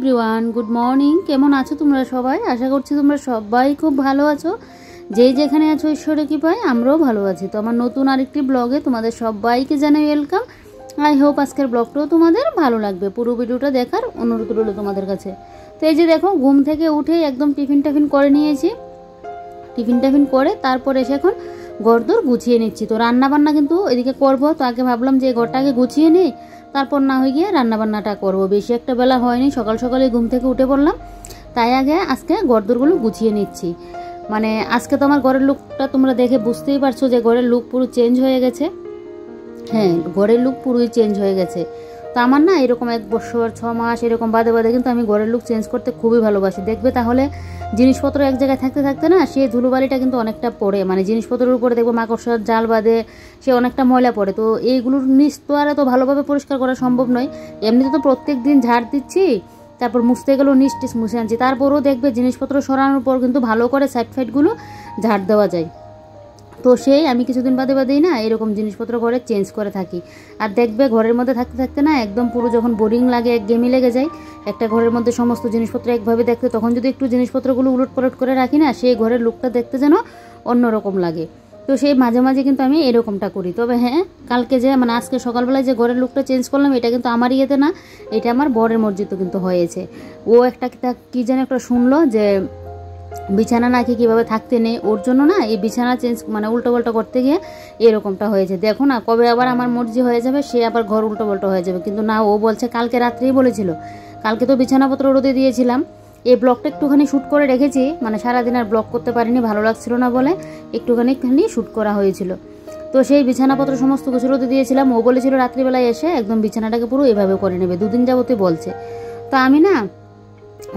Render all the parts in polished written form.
Everyone, good morning. কেমন আছো তোমরা সবাই? আশা করছি তোমরা সবাই খুব ভালো আছো। যেই যেখানে আছো ঈশ্বরের কৃপায় আমরাও ভালো আছি। তো আমার নতুন আরেকটি ব্লগে তোমাদের সবাইকে জানাই ওয়েলকাম। আই হোপ আজকের ব্লগটাও তোমাদের ভালো লাগবে। পুরো ভিডিওটা দেখার অনুরোধ রইল তোমাদের কাছে। তো এই যে দেখো, ঘুম থেকে উঠেই একদম টিফিন করে নিয়েছি। টিফিন করে তারপর এসে এখন ঘরদোর গুছিয়ে নিচ্ছি। তো রান্নাবান্না কিন্তু এদিকে করবো। তো আগে ভাবলাম যে ঘরটা আগে গুছিয়ে নিই, তারপর না হয়ে গিয়ে রান্নাবান্নাটা করবো। বেশি একটা বেলা হয়নি, সকাল সকালে ঘুম থেকে উঠে পড়লাম, তাই আগে আজকে ঘরদোরগুলো গুছিয়ে নিচ্ছি। মানে আজকে তো আমার ঘরের লুকটা তোমরা দেখে বুঝতেই পারছো যে ঘরের লুক পুরো চেঞ্জ হয়ে গেছে। হ্যাঁ, ঘরের লুক পুরোই চেঞ্জ হয়ে গেছে। তো আমার না এরকম 1 বছর 6 মাস এরকম বাদে বাদে কিন্তু আমি ঘরের লুক চেঞ্জ করতে খুবই ভালোবাসি। দেখবে তাহলে জিনিসপত্র এক জায়গায় থাকতে থাকতে না সে ধুলোবালিটা কিন্তু অনেকটা পড়ে, মানে জিনিসপত্রের উপরে দেখবো মাকড়সার জাল বাঁধে সে অনেকটা ময়লা পড়ে। তো এইগুলোর নিচ তো আর এত ভালোভাবে পরিষ্কার করা সম্ভব নয়। এমনিতে তো প্রত্যেক দিন ঝাড় দিচ্ছি, তারপর মুছতে গেলেও নিচ টিচ মুছে আনছি, তারপরেও দেখবে জিনিসপত্র সরানোর পর কিন্তু ভালো করে সাইড ফাইডগুলো ঝাড় দেওয়া যায়। তো সেই আমি কিছুদিন বাদে বাদেই না এরকম জিনিসপত্র ঘরে চেঞ্জ করে থাকি। আর দেখবে ঘরের মধ্যে থাকতে থাকতে না একদম পুরো যখন বোরিং লাগে, একঘেয়েমি লেগে যায় একটা ঘরের মধ্যে সমস্ত জিনিসপত্র একভাবে দেখতে, তখন যদি একটু জিনিসপত্রগুলো উলট পালট করে রাখি না, সেই ঘরের লুকটা দেখতে যেন অন্যরকম লাগে। তো সেই মাঝে মাঝে কিন্তু আমি এরকমটা করি। তবে হ্যাঁ, কালকে যে মানে আজকে সকালবেলায় যে ঘরের লুকটা চেঞ্জ করলাম, এটা কিন্তু আমার ইয়েতে না, এটা আমার বরের মর্জিতে কিন্তু হয়েছে। ও একটা কি যেন একটা শুনলো যে বিছানা নাকি কীভাবে থাকতে নেই, ওর জন্য না এই বিছানা চেঞ্জ মানে উল্টো পাল্টা করতে গিয়ে এরকমটা হয়েছে। দেখো না, কবে আবার আমার মর্জি হয়ে যাবে, সে আবার ঘর উল্টো পাল্টা হয়ে যাবে। কিন্তু না, ও বলছে কালকে রাত্রেই বলেছিল। কালকে তো বিছানাপত্র রোদে দিয়েছিলাম, এই ব্লগটা একটুখানি শ্যুট করে রেখেছি, মানে সারাদিন আর ব্লগ করতে পারিনি, ভালো লাগছিল না বলে একটুখানি শ্যুট করা হয়েছিল। তো সেই বিছানাপত্র সমস্ত কিছু রোদে দিয়েছিলাম। ও বলেছিল রাত্রিবেলায় এসে একদম বিছানাটাকে পুরো এভাবে করে নেবে, 2 দিন যাবতই বলছে। তো আমি না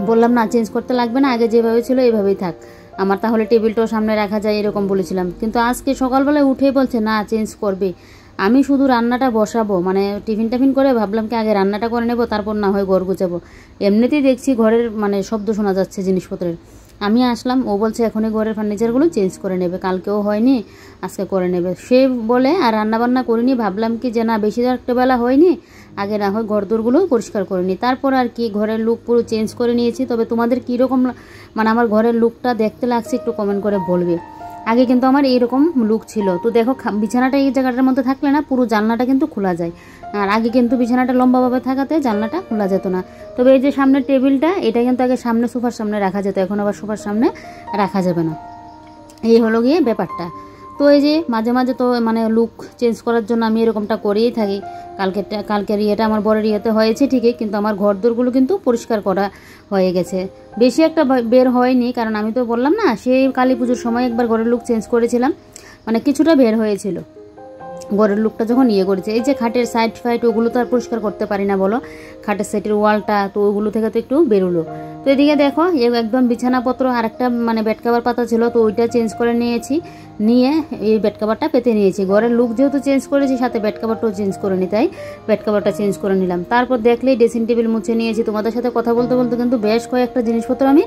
বললাম না, চেঞ্জ করতে লাগবে না, আগে যেভাবে ছিল এভাবেই থাক, আমার তাহলে টেবিলটাও সামনে রাখা যায়, এরকম বলেছিলাম। কিন্তু আজকে সকালবেলায় উঠেই বলছে না চেঞ্জ করবে। আমি শুধু রান্নাটা বসাবো, মানে টিফিন করে ভাবলাম কি আগে রান্নাটা করে নেবো, তারপর না হয় ঘর গুছাবো। এমনিতেই দেখছি ঘরের মানে শব্দ শোনা যাচ্ছে জিনিসপত্রের। আমি আসলাম, ও বলছে এখনই ঘরের ফার্নিচারগুলো চেঞ্জ করে নেবে, কালকেও হয়নি আজকে করে নেবে সে বলে। আর রান্নাবান্না করিনি, ভাবলাম কি যে না বেশি একটা বেলা হয়নি, আগে না হয় ঘরদোরগুলোও পরিষ্কার করে নিই, তারপর আর কি ঘরের লুক পুরো চেঞ্জ করে নিয়েছি। তবে তোমাদের কীরকম মানে আমার ঘরের লুকটা দেখতে লাগছে একটু কমেন্ট করে বলবে। আগে কিন্তু আমার এইরকম লুক ছিল। তো দেখো, বিছানাটা এই জায়গাটার মধ্যে থাকলে না পুরো জানলাটা কিন্তু খোলা যায়, আর আগে কিন্তু বিছানাটা লম্বাভাবে থাকাতে জানলাটা খোলা যেত না। তবে এই যে সামনের টেবিলটা, এটা কিন্তু আগে সামনে সোফার সামনে রাখা যেত, এখন আবার সোফার সামনে রাখা যাবে না। এই হলো গিয়ে ব্যাপারটা। তো এই যে মাঝে মাঝে তো মানে লুক চেঞ্জ করার জন্য আমি এরকমটা করেই থাকি। কালকের ইয়েটা আমার বরের ইয়েতে হয়েছে ঠিকই, কিন্তু আমার ঘরদোরগুলো কিন্তু পরিষ্কার করা হয়ে গেছে। বেশি একটা বের হয়নি, কারণ আমি তো বললাম না সেই কালী পুজোর সময় একবার ঘরের লুক চেঞ্জ করেছিলাম, মানে কিছুটা বের হয়েছিল ঘরের লুকটা যখন ইয়ে করেছে। এই যে খাটের সাইড ফাইড ওগুলো তো আর পরিষ্কার করতে পারি না বলো, খাটের সাইডের ওয়ালটা, তো ওগুলো থেকে তো একটু বেরোলো। তো এদিকে দেখো একদম বিছানাপত্র আর একটা মানে বেড কাভার পাতা ছিল, তো ওইটা চেঞ্জ করে নিয়েছি, নিয়ে এই বেড কাভারটা পেতে নিয়েছি। ঘরের লুক যেহেতু চেঞ্জ করেছি, সাথে বেড কাভারটাও চেঞ্জ করে নিই, তাই বেড কাভারটা চেঞ্জ করে নিলাম। তারপর দেখলেই ড্রেসিং টেবিল মুছে নিয়েছি। তোমাদের সাথে কথা বলতে বলতে কিন্তু বেশ কয়েকটা জিনিসপত্র আমি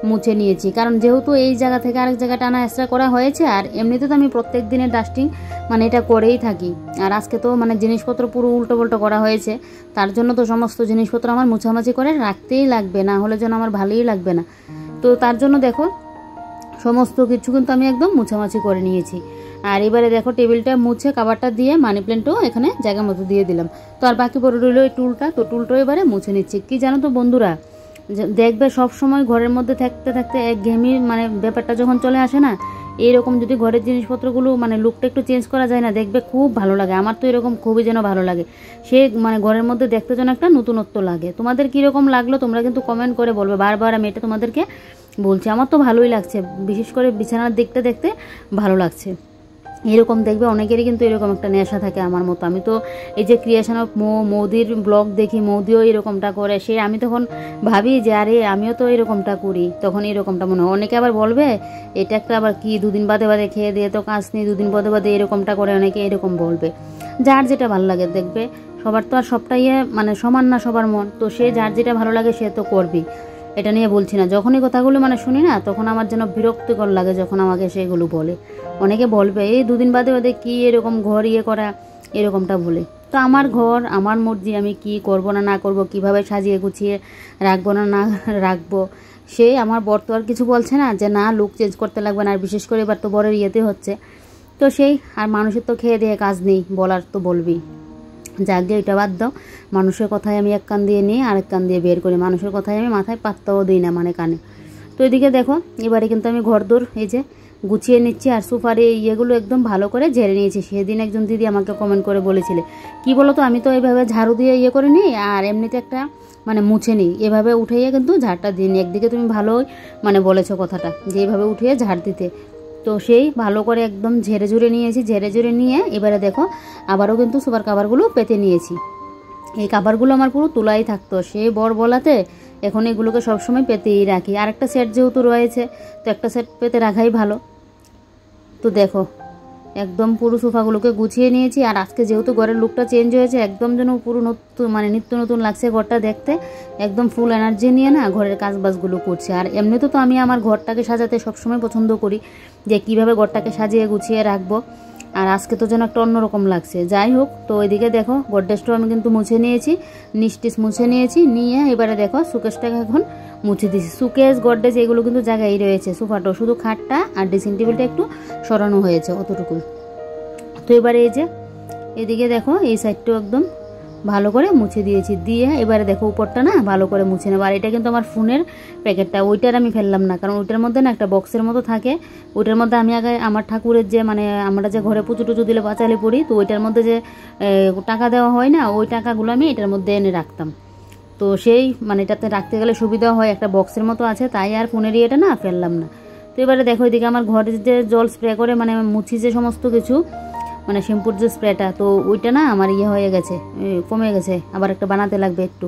মুছে নিয়েছি, কারণ যেহেতু এই জায়গা থেকে আরেক জায়গায় টানা এক্সট্রা করা হয়েছে। আর এমনিতে তো আমি প্রত্যেক দিনের ডাস্টিং মানে এটা করেই থাকি, আর আজকে তো মানে জিনিসপত্র পুরো উল্টো পাল্টো করা হয়েছে, তার জন্য তো সমস্ত জিনিসপত্র আমার মুছামাছি করে রাখতেই লাগবে, না হলে যেন আমার ভালোই লাগবে না। তো তার জন্য দেখো সমস্ত কিছু কিন্তু আমি একদম মুছামাছি করে নিয়েছি। আর এবারে দেখো টেবিলটা মুছে কাভারটা দিয়ে মানি প্ল্যান্টও এখানে জায়গা মতো দিয়ে দিলাম। তো আর বাকি পড়ে রইল এই টুলটা, তো টুলটাও এবারে মুছে নিচ্ছি। কি জানো তো বন্ধুরা, দেখবে সব সময় ঘরের মধ্যে থাকতে থাকতে একঘেয়েমি মানে ব্যাপারটা যখন চলে আসে না, এইরকম যদি ঘরের জিনিসপত্রগুলো মানে লুকটা একটু চেঞ্জ করা যায় না, দেখবে খুব ভালো লাগে। আমার তো এরকম খুবই যেন ভালো লাগে, সে মানে ঘরের মধ্যে দেখতে যেন একটা নতুনত্ব লাগে। তোমাদের কীরকম লাগলো তোমরা কিন্তু কমেন্ট করে বলবে, বারবার আমি এটা তোমাদেরকে বলছি। আমার তো ভালোই লাগছে, বিশেষ করে বিছানার দিকটা দেখতে ভালো লাগছে। এরকম দেখবে অনেকেরই কিন্তু এরকম একটা নেশা থাকে আমার মতো। আমি তো এই যে ক্রিয়েশন অফ মৌদির ব্লগ দেখি, মৌদিও এরকমটা করে, সে আমি তখন ভাবি যে আরে আমিও তো এরকমটা করি, তখন এরকমটা মনে হয়। অনেকে আবার বলবে এটা একটা আবার কি 2 দিন বাদে বাদে খেয়ে দিয়ে তো কাজ নেই, 2 দিন বাদে বাদে এরকমটা করে, অনেকে এরকম বলবে। যার যেটা ভালো লাগে, দেখবে সবার তো আর সবটাই মানে সমান না সবার মন, তো সে যার যেটা ভালো লাগে সে তো করবি, এটা নিয়ে বলছি না। যখনই কথাগুলো মানে শুনি না, তখন আমার যেন বিরক্তিকর লাগে যখন আমাকে সেগুলো বলে। অনেকে বলবে এই 2 দিন বাদে বাদে কি এরকম ঘর ইয়ে করা, এরকমটা বলে। তো আমার ঘর আমার মর্জি, আমি কি করব না না করব, কিভাবে সাজিয়ে গুছিয়ে রাখবো না না রাখবো, সে আমার বর তো আর কিছু বলছে না যে না লুক চেঞ্জ করতে লাগবে না। আর বিশেষ করে এবার তো বরের ইয়েতে হচ্ছে, তো সেই আর মানুষের তো খেয়ে দিয়ে কাজ নেই, বলার তো বলবি। যাক গে, এটা বাদ দাও। মানুষের কথায় আমি এক কান দিয়ে নিয়ে আরেক কান দিয়ে বের করি, মানুষের কথায় আমি মাথায় পাত্তাও দিই না, মানে কানে। তো এদিকে দেখো এবারে কিন্তু আমি ঘরদোর এই যে গুছিয়ে নিচ্ছি, আর সোফার এই ইয়েগুলো একদম ভালো করে ঝেড়ে নিয়েছি। সেদিন একজন দিদি আমাকে কমেন্ট করে বলেছিলে, কি বলো তো, আমি তো এইভাবে ঝাড়ু দিয়ে ইয়ে করে নিই আর এমনিতে একটা মানে মুছে নিই, এভাবে উঠেইয়ে কিন্তু ঝাড়টা দিয়ে নিই। একদিকে তুমি ভালোই মানে বলেছো কথাটা, যে এইভাবে উঠিয়ে ঝাড় দিতে। তো সেই ভালো করে একদম ঝেড়ে ঝুড়ে নিয়েছি, ঝেড়ে ঝুড়ে নিয়ে এবারে দেখো আবারও কিন্তু সোফার কাভারগুলো পেতে নিয়েছি। এই কাভারগুলো আমার পুরো তোলাই থাকতো, সে বর বলাতে এখন এগুলোকে সবসময় পেতেই রাখি। আর একটা সেট যেহেতু রয়েছে, তো একটা সেট পেতে রাখাই ভালো। তো দেখো একদম পুরো সোফাগুলোকে গুছিয়ে নিয়েছি। আর আজকে যেহেতু ঘরের লুকটা চেঞ্জ হয়েছে, একদম যেন পুরো নতুন মানে নিত্য নতুন লাগছে ঘরটা দেখতে। একদম ফুল এনার্জি নিয়ে না ঘরের কাজবাজগুলো করছি। আর এমনিতে তো আমি আমার ঘরটাকে সাজাতে সবসময় পছন্দ করি, যে কিভাবে ঘরটাকে সাজিয়ে গুছিয়ে রাখবো। আর আজকে তো যেন একটা অন্যরকম লাগছে। যাই হোক, তো ওইদিকে দেখো গডরেজটাও আমি কিন্তু মুছে নিয়েছি, নিচটিস মুছে নিয়েছি, নিয়ে এবারে দেখো সুকেশটাকে এখন মুছে দিয়েছি। সুকেশ গডরেজ এগুলো কিন্তু জায়গায় রয়েছে, সোফাটাও শুধু খাটটা আর ড্রেসিং টেবিলটা একটু সরানো হয়েছে অতটুকু। তো এবারে এই যে এদিকে দেখো এই সাইডটাও একদম ভালো করে মুছে দিয়েছি, দিয়ে এবারে দেখো উপরটা না ভালো করে মুছে নেবো। আর এটা কিন্তু আমার ফোনের প্যাকেটটা, ওইটার আমি ফেললাম না, কারণ ওইটার মধ্যে না একটা বক্সের মতো থাকে। ওইটার মধ্যে আমি আগে আমার ঠাকুরের যে মানে আমরা যে ঘরে পুজো টুজো দিলে বাঁচালে পড়ি, তো ওইটার মধ্যে যে টাকা দেওয়া হয় না, ওই টাকাগুলো আমি এটার মধ্যে এনে রাখতাম। তো সেই মানে এটাতে রাখতে গেলে সুবিধা হয়, একটা বক্সের মতো আছে, তাই আর ফোনের ইয়েটা না ফেললাম না। তো এবারে দেখো এদিকে আমার ঘরে যে জল স্প্রে করে মানে মুছি যে সমস্ত কিছু মানে শ্যাম্পুর যে স্প্রেটা, তো ওইটা না আমার ইয়ে হয়ে গেছে, কমে গেছে, আবার একটা বানাতে লাগবে একটু।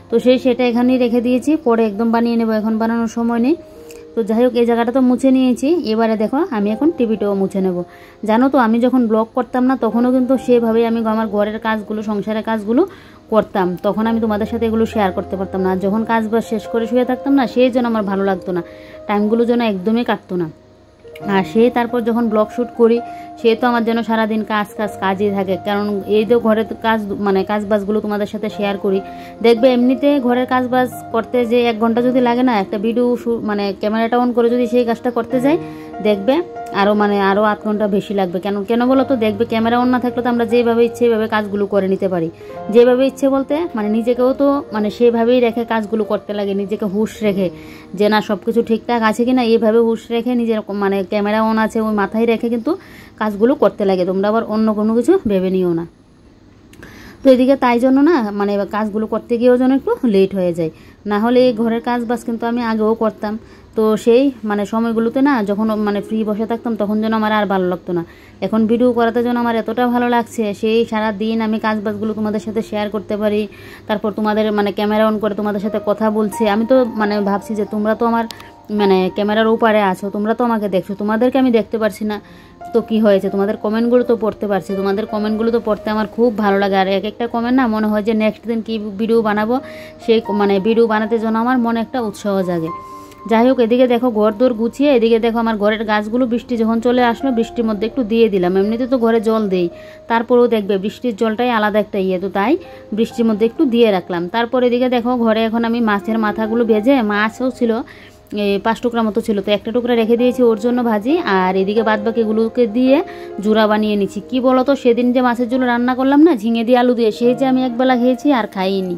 তো সেটা এখানেই রেখে দিয়েছি, পরে একদম বানিয়ে নেবো, এখন বানানোর সময় নেই। তো যাই হোক এই জায়গাটা তো মুছে নিয়েছি, এবারে দেখো আমি এখন টিভিটাও মুছে নেব। জানো তো আমি যখন ব্লগ করতাম না তখনও কিন্তু সেভাবেই আমি আমার ঘরের কাজগুলো সংসারের কাজগুলো করতাম, তখন আমি তোমাদের সাথে এগুলো শেয়ার করতে পারতাম না। যখন কাজ বাজ শেষ করে শুয়ে থাকতাম না, সেই জন্য আমার ভালো লাগতো না, টাইমগুলো যেন একদমই কাটতো না। আর সে তারপর যখন ব্লগ শ্যুট করি, সে তো আমার যেন সারাদিন কাজই থাকে, কারণ এই যে ঘরের কাজ মানে কাজবাজগুলো তোমাদের সাথে শেয়ার করি। দেখবে এমনিতে ঘরের কাজবাজ করতে যে 1 ঘন্টা যদি লাগে না, একটা ভিডিও মানে ক্যামেরাটা অন করে যদি সেই কাজটা করতে যাই, দেখবে আরও 8 ঘন্টা বেশি লাগবে। কেন বলো তো, দেখবে ক্যামেরা অন না থাকলে তো আমরা যেভাবে ইচ্ছে এভাবে কাজগুলো করে নিতে পারি। যেভাবে ইচ্ছে বলতে মানে নিজেকেও তো মানে সেভাবেই রেখে কাজগুলো করতে লাগে, নিজেকে হুঁশ রেখে যে না সব কিছু ঠিকঠাক আছে কিনা, এইভাবে হুঁশ রেখে নিজের মানে ক্যামেরা অন আছে ওই মাথায় রেখে কিন্তু কাজগুলো করতে লাগে। তোমরা আবার অন্য কোনো কিছু ভেবে নিও না। তো এদিকে তাই জন্য না মানে কাজগুলো করতে গিয়েও যেন একটু লেট হয়ে যায়, না হলে এই ঘরের কাজ বাস কিন্তু আমি আগেও করতাম। তো সেই মানে সময়গুলোতে না যখন মানে ফ্রি বসে থাকতাম তখন যেন আমার আর ভালো লাগতো না। এখন ভিডিও করাতে যেন আমার এতটা ভালো লাগছে, সেই সারা দিন আমি কাজ বাজগুলো তোমাদের সাথে শেয়ার করতে পারি। তারপর তোমাদের মানে ক্যামেরা অন করে তোমাদের সাথে কথা বলছি। আমি তো মানে ভাবছি যে তোমরা তো আমার মানে ক্যামেরার ওপারে আছো, তোমরা তো আমাকে দেখছো, তোমাদেরকে আমি দেখতে পারছি না। তো কি হয়েছে, তোমাদের কমেন্টগুলো তো পড়তে পারছি, তোমাদের কমেন্টগুলো তো পড়তে আমার খুব ভালো লাগে। আর এক একটা কমেন্ট না মনে হয় যে নেক্সট দিন কী ভিডিও বানাবো, সেই মানে ভিডিও বানাতে জন্য আমার মনে একটা উৎসাহ জাগে। যাই হোক এদিকে দেখো ঘর দোর গুছিয়ে, এদিকে দেখো আমার ঘরের গাছগুলো বৃষ্টি যখন চলে আসলো বৃষ্টির মধ্যে একটু দিয়ে দিলাম। এমনিতে তো ঘরে জল দেই, তারপরেও দেখবে বৃষ্টির জলটাই আলাদা একটা ইয়ে, তো তাই বৃষ্টির মধ্যে একটু দিয়ে রাখলাম। তারপর এদিকে দেখো ঘরে এখন আমি মাছের মাথাগুলো ভেজে, মাছও ছিল 5 টুকরা মতো ছিল, তো একটা টুকরা রেখে দিয়েছি ওর জন্য ভাজি। আর এদিকে বাদ বাকিগুলোকে দিয়ে জুড়া বানিয়ে নিচ্ছি। কি বলো তো, সেদিন যে মাছের ঝোল রান্না করলাম না ঝিঙে দিয়ে আলু দিয়ে, সেই যে আমি একবেলা খেয়েছি আর খাইনি,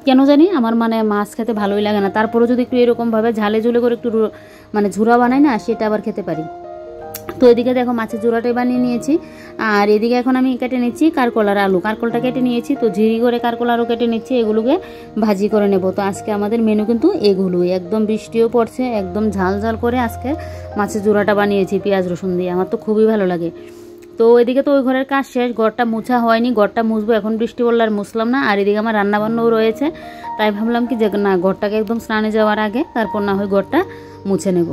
কেন জানি আমার মানে মাছ খেতে ভালোই লাগে না। তারপরেও যদি একটু এরকমভাবে ঝালে ঝুলে করে একটু মানে ঝুরা বানাই না, সেটা আবার খেতে পারি। তো এদিকে দেখো মাছের জোড়াটাই বানিয়ে নিয়েছি। আর এদিকে এখন আমি কেটে নিচ্ছি কারকলার আলু, কারকলটা কেটে নিয়েছি, তো ঝিরি করে কারকল আলু কেটে নিচ্ছি, এগুলোকে ভাজি করে নেব। তো আজকে আমাদের মেনু কিন্তু এগুলোই, একদম বৃষ্টিও পড়ছে, একদম ঝাল ঝাল করে আজকে মাছের জোড়াটা বানিয়েছি পেঁয়াজ রসুন দিয়ে, আমার তো খুবই ভালো লাগে। তো এদিকে তো ওই ঘরের কাজ শেষ, ঘরটা মুছা হয়নি, ঘরটা মুছবো, এখন বৃষ্টি পড়লে আর মুছলাম না। আর এদিকে আমার রান্নাবান্নাও রয়েছে, তাই ভাবলাম কি যে না ঘরটাকে একদম স্নানে যাওয়ার আগে তারপর না হয় ঘরটা মুছে নেব।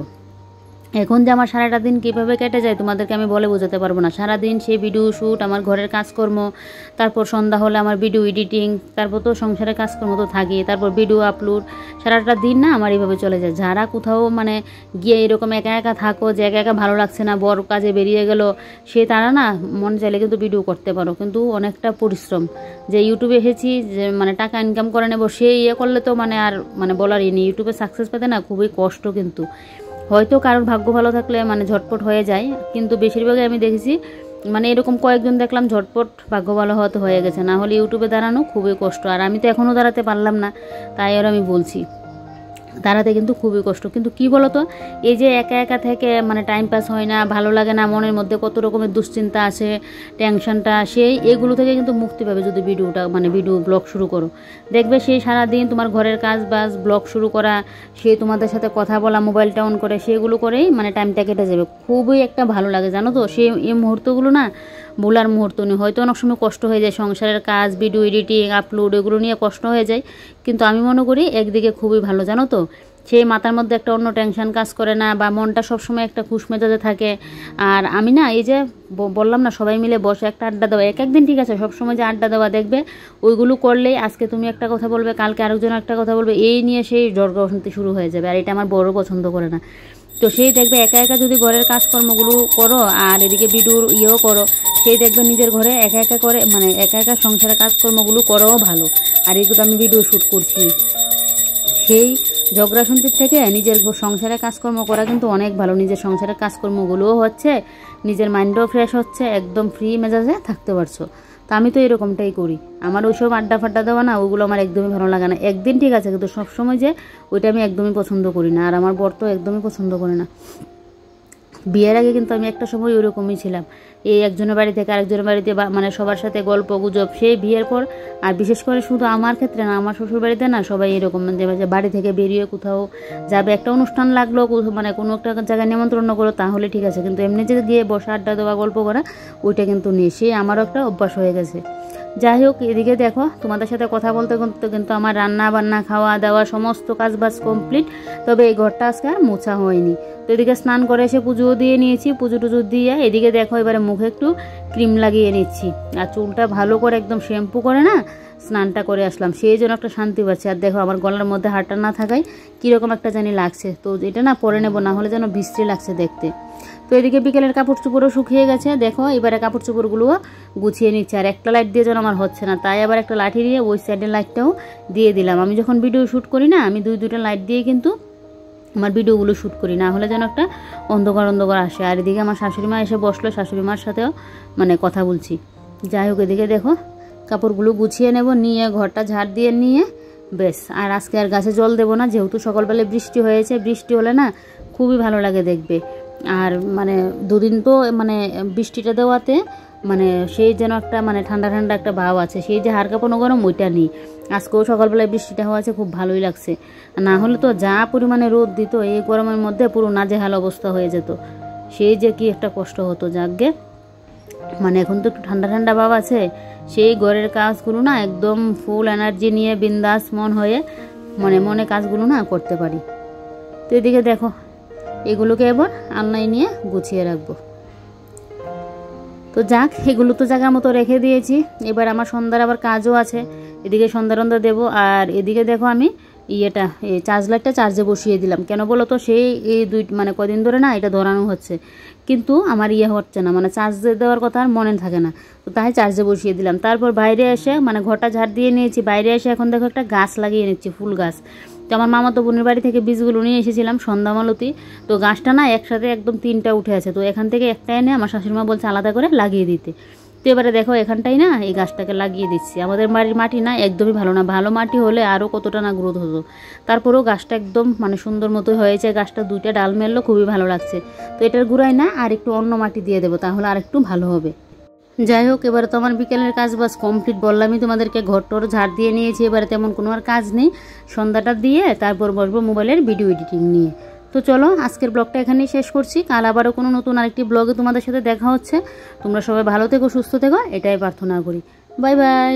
এখন যে আমার সারাটা দিন কীভাবে কেটে যায় তোমাদেরকে আমি বলে বোঝাতে পারবো না। সারাদিন সেই ভিডিও শ্যুট, আমার ঘরের কাজকর্ম, তারপর সন্ধ্যা হলে আমার ভিডিও এডিটিং, তারপর তো সংসারের কাজকর্ম তো থাকি, তারপর ভিডিও আপলোড, সারাটা দিন না আমার এইভাবে চলে যায়। যারা কোথাও মানে গিয়ে এরকম একা একা থাকো, যে একা একা ভালো লাগছে না, বড় কাজে বেরিয়ে গেল, সে তারা না মন চাইলে কিন্তু ভিডিও করতে পারো, কিন্তু অনেকটা পরিশ্রম। যে ইউটিউবে এসেছি যে মানে টাকা ইনকাম করে নেবো, সে ইয়ে করলে তো মানে আর মানে বলারই নেই। ইউটিউবে সাকসেস পেতে না খুবই কষ্ট, কিন্তু হয়তো কারোর ভাগ্য ভালো থাকলে মানে ঝটপট হয়ে যায়, কিন্তু বেশিরভাগই আমি দেখেছি মানে এরকম কয়েকজন দেখলাম ঝটপট ভাগ্য ভালো হয়তো হয়ে গেছে, না হলে ইউটিউবে দাঁড়ানো খুবই কষ্ট। আর আমি তো এখনও দাঁড়াতে পারলাম না, তাই আর আমি বলছি দাঁড়াতে কিন্তু খুবই কষ্ট। কিন্তু কি বলতো, এই যে একা একা থেকে মানে টাইম পাস হয় না, ভালো লাগে না, মনের মধ্যে কত রকমের দুশ্চিন্তা আসে, টেনশনটা, সেই এগুলো থেকে কিন্তু মুক্তি পাবে যদি ভিডিওটা মানে ভিডিও ব্লগ শুরু করো। দেখবে সেই সারাদিন তোমার ঘরের কাজ বাজ, ব্লগ শুরু করা, সে তোমাদের সাথে কথা বলা, মোবাইলটা অন করে, সেগুলো করেই মানে টাইমটা কেটে যাবে। খুবই একটা ভালো লাগে জানো তো, সেই এই মুহূর্তগুলো না ভোলার মুহূর্ত নেই। হয়তো অনেক সময় কষ্ট হয়ে যায়, সংসারের কাজ, ভিডিও এডিটিং, আপলোড, এগুলো নিয়ে কষ্ট হয়ে যায়, কিন্তু আমি মনে করি একদিকে খুবই ভালো জানো তো। সেই মাথার মধ্যে একটা অন্য টেনশন কাজ করে না, বা মনটা সবসময় একটা খুশ মেজাজে থাকে। আর আমি না এই যে বললাম না সবাই মিলে বসে একটা আড্ডা দেওয়া, এক একদিন ঠিক আছে, সবসময় যে আড্ডা দেওয়া দেখবে ওইগুলো করলেই আজকে তুমি একটা কথা বলবে, কালকে আরেকজন একটা কথা বলবে, এই নিয়ে সেই ঝগড়া অশান্তি শুরু হয়ে যাবে। আর এটা আমার বড় পছন্দ করে না। তো সেই দেখবে একা একা যদি ঘরের কাজকর্মগুলো করো আর এদিকে ভিডিওর ইয়েও করো, সেই দেখবে নিজের ঘরে একা একা করে মানে একা একা সংসারের কাজকর্মগুলো করাও ভালো। আর এগুলো আমি ভিডিও শ্যুট করছি, সেই ঝগড়া শান্তির থেকে নিজের সংসারের কাজকর্ম করা কিন্তু অনেক ভালো। নিজের সংসারের কাজকর্মগুলোও হচ্ছে, নিজের মাইন্ডও ফ্রেশ হচ্ছে, একদম ফ্রি মেজাজে থাকতে পারছো। তো আমি তো এরকমটাই করি। আমার ওইসব আড্ডা ফাড্ডা দেওয়া না, ওগুলো আমার একদমই ভালো লাগে না। একদিন ঠিক আছে, কিন্তু সবসময় যে ওইটা আমি একদমই পছন্দ করি না। আর আমার বর তো একদমই পছন্দ করে না। বিয়ের আগে কিন্তু আমি একটা সময় ওইরকমই ছিলাম, এই একজনের বাড়ি থেকে আরেকজনের বাড়িতে মানে সবার সাথে গল্প গুজব। সেই বিয়ের পর আর বিশেষ করে শুধু আমার ক্ষেত্রে না, আমার শ্বশুর বাড়িতে না সবাই এরকম যে বাড়ি থেকে বেরিয়ে কোথাও যাবে, একটা অনুষ্ঠান লাগলো, মানে কোনো একটা জায়গায় নিমন্ত্রণ করো তাহলে ঠিক আছে, কিন্তু এমনি যে গিয়ে বসা আড্ডা দেওয়া গল্প করা ওইটা কিন্তু নেই। সেই আমারও একটা অভ্যাস হয়ে গেছে। যাই হোক, এদিকে দেখো তোমাদের সাথে কথা বলতে বলতে কিন্তু আমার রান্না বান্না, খাওয়া দাওয়া সমস্ত কাজ বাজ কমপ্লিট। তবে এই ঘরটা আজকে আর মোছা হয়নি। তো এদিকে স্নান করে এসে পুজোও দিয়ে নিয়েছি, পুজো টুজো দিয়ে এদিকে দেখো এবারে মুখে একটু ক্রিম লাগিয়ে নিচ্ছি। আর চুলটা ভালো করে একদম শ্যাম্পু করে না স্নানটা করে আসলাম, সেই জন্য একটা শান্তি পাচ্ছি। আর দেখো আমার গলার মধ্যে হাড়টা না থাকায় কীরকম একটা জানি লাগছে, তো এটা না পরে নেবো, না হলে যেন বিশ্রী লাগছে দেখতে। তো এদিকে বিকেলের কাপড় চোপড়ও শুকিয়ে গেছে, দেখো এবারে কাপড় চোপড়গুলোও গুছিয়ে নিচ্ছে। আর একটা লাইট দিয়ে যেন আমার হচ্ছে না, তাই আবার একটা লাঠি দিয়ে ওই সাইডের লাইটটাও দিয়ে দিলাম। আমি যখন ভিডিও শ্যুট করি না, আমি দুইটা লাইট দিয়ে কিন্তু আমার ভিডিওগুলো শ্যুট করি, না হলে যেন একটা অন্ধকার অন্ধকার আসে। আর এদিকে আমার শাশুড়ি মা এসে বসলো, শাশুড়ি মার সাথেও মানে কথা বলছি। যাই হোক, এদিকে দেখো কাপড়গুলো গুছিয়ে নেব, নিয়ে ঘরটা ঝাড় দিয়ে নিয়ে বেশ। আর আজকে আর গাছে জল দেবো না, যেহেতু সকালবেলায় বৃষ্টি হয়েছে, বৃষ্টি হলে না খুবই ভালো লাগে দেখবে। আর মানে দুদিন তো মানে বৃষ্টিটা দেওয়াতে মানে সেই যেন একটা মানে ঠান্ডা ঠান্ডা একটা ভাব আছে, সেই যে হাড় কাঁপানো গরম ওইটা নেই। আজকেও সকালবেলায় বৃষ্টিটা হওয়া আছে, খুব ভালোই লাগছে। না হলে তো যা পরিমাণে রোদ দিত, এই গরমের মধ্যে পুরো নাজেহাল অবস্থা হয়ে যেত, সেই যে কি একটা কষ্ট হতো। যাকগে মানে এখন তো একটু ঠান্ডা ঠান্ডা ভাব আছে, সেই ঘরের কাজগুলো না একদম ফুল এনার্জি নিয়ে বিন্দাস মন হয়ে মনে মনে কাজগুলো না করতে পারি। তো এদিকে দেখো এগুলোকে এবার আলনায় নিয়ে গুছিয়ে রাখবো। তো যাক, এগুলো তো জায়গার মতো রেখে দিয়েছি। এবার আমার সন্ধ্যার আবার কাজও আছে, এদিকে সন্ধ্যা দেবো। আর এদিকে দেখো আমি ইয়েটা এই চার্জ লাইটটা চার্জে বসিয়ে দিলাম। কেন বলো তো, সেই এই মানে কদিন ধরে না এটা ধরানো হচ্ছে, কিন্তু আমার ইয়ে হচ্ছে না, মানে চার্জে দেওয়ার কথা আর মনে থাকে না, তো তাই চার্জে বসিয়ে দিলাম। তারপর বাইরে এসে মানে ঘরটা ঝাড় দিয়ে নিয়েছি, বাইরে এসে এখন দেখো একটা গাছ লাগিয়ে নিচ্ছি, ফুল গাছ। তো আমার মামাতো বোনের বাড়ি থেকে বীজগুলো নিয়ে এসেছিলাম, সন্ধ্যামালতি। তো গাছটা না একসাথে একদম 3টা উঠে আছে, তো এখান থেকে একটা এনে আমার শাশুড়িমা বলছে আলাদা করে লাগিয়ে দিতে। তো এবারে দেখো এখানটাই না এই গাছটাকে লাগিয়ে দিচ্ছি। আমাদের বাড়ির মাটি না একদমই ভালো না, ভালো মাটি হলে আরও কতটা না গ্রোথ হতো। তারপরেও গাছটা একদম মানে সুন্দর মতো হয়েছে, গাছটা 2টা ডাল মেললো, খুবই ভালো লাগছে। তো এটার গুঁড়ায় না আর একটু অন্য মাটি দিয়ে দেবো, তাহলে আর একটু ভালো হবে। যাই হোক, এবারে তো আমার বিকেলের কাজ বাস কমপ্লিট, বললামই তোমাদেরকে ঘর টর ঝাড় দিয়ে নিয়েছি। এবারে তেমন কোনো আর কাজ নেই, সন্ধ্যাটা দিয়ে তারপর বসবো মোবাইলের ভিডিও এডিটিং নিয়ে। তো চলো আজকের ব্লগটা এখানেই শেষ করছি, কাল আবারও কোনো নতুন আরেকটি ব্লগে তোমাদের সাথে দেখা হচ্ছে। তোমরা সবাই ভালো থেকো, সুস্থ থেকো, এটাই প্রার্থনা করি। Bye bye.